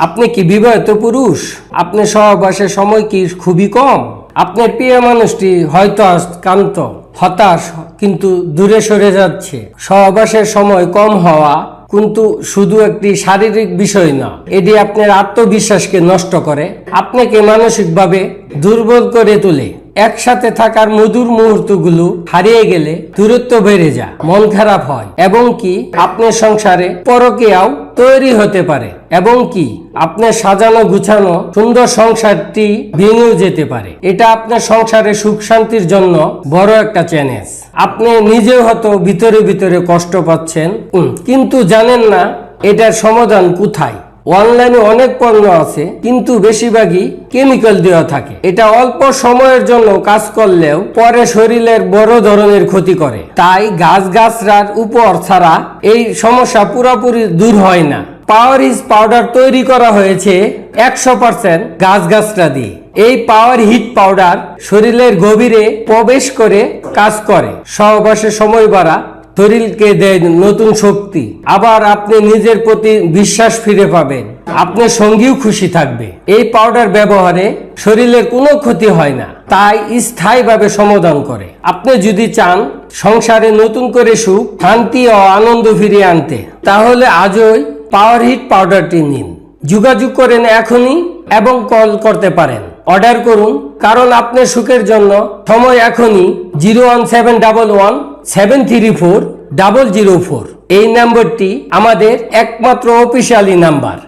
আপনি কি বিবাহিত পুরুষ? আপনার সহবাসের সময় কি খুবই কম? আপনার প্রিয় মানুষটি হয়তো ক্লান্ত, হতাশ, কিন্তু দূরে সরে যাচ্ছে। সহবাসের সময় কম হওয়া কিন্তু শুধু একটি শারীরিক বিষয় না, এটি আপনার আত্মবিশ্বাসকে নষ্ট করে, আপনাকে মানসিকভাবে দুর্বল করে তোলে। একসাথে থাকার মধুর মুহূর্তগুলো হারিয়ে গেলে দূরত্ব বেড়ে যায়, মন খারাপ হয়, এবং কি আপনার সংসারে পরকীয়াও তৈরি হতে পারে, এবং কি আপনার সাজানো গুছানো সুন্দর সংসারটি ভেঙেও যেতে পারে। এটা আপনার সংসারে সুখ শান্তির জন্য বড় একটা চ্যালেঞ্জ। আপনি নিজেও হয়তো ভিতরে ভিতরে কষ্ট পাচ্ছেন, কিন্তু জানেন না এটার সমাধান কোথায়। অনলাইনে অনেক পণ্য আছে, কিন্তু বেশিরভাগই কেমিক্যাল দেওয়া থাকে। এটা অল্প সময়ের জন্য কাজ করলেও পরে শরীরের বড় ধরনের ক্ষতি করে। তাই গাছগাছরার উপর ছাড়া এই সমস্যা পুরোপুরি দূর হয় না। পাওয়ার হিট পাউডার তৈরি করা হয়েছে 100% গাছগাছরা দিয়ে। এই পাওয়ার হিট পাউডার শরীরের গভীরে প্রবেশ করে কাজ করে, সহবাসের সময় বাড়া, শরীরকে দেয় নতুন শক্তি। আবার আপনি নিজের প্রতি বিশ্বাস ফিরে পাবেন, আপনার সঙ্গীও খুশি থাকবে। এই পাউডার ব্যবহারে শরীরের কোনো ক্ষতি হয় না, তাই স্থায়ীভাবে সমাধান করে। আপনি যদি চান সংসারে নতুন করে সুখ, শান্তি ও আনন্দ ফিরিয়ে আনতে, তাহলে আজই পাওয়ার হিট পাউডারটি নিন। যোগাযোগ করেন এখনই এবং কল করতে পারেন, অর্ডার করুন, কারণ আপনার সুখের জন্য সময় এখনই। 01711734004 এই নাম্বারটি আমাদের একমাত্র অফিসিয়ালি নাম্বার।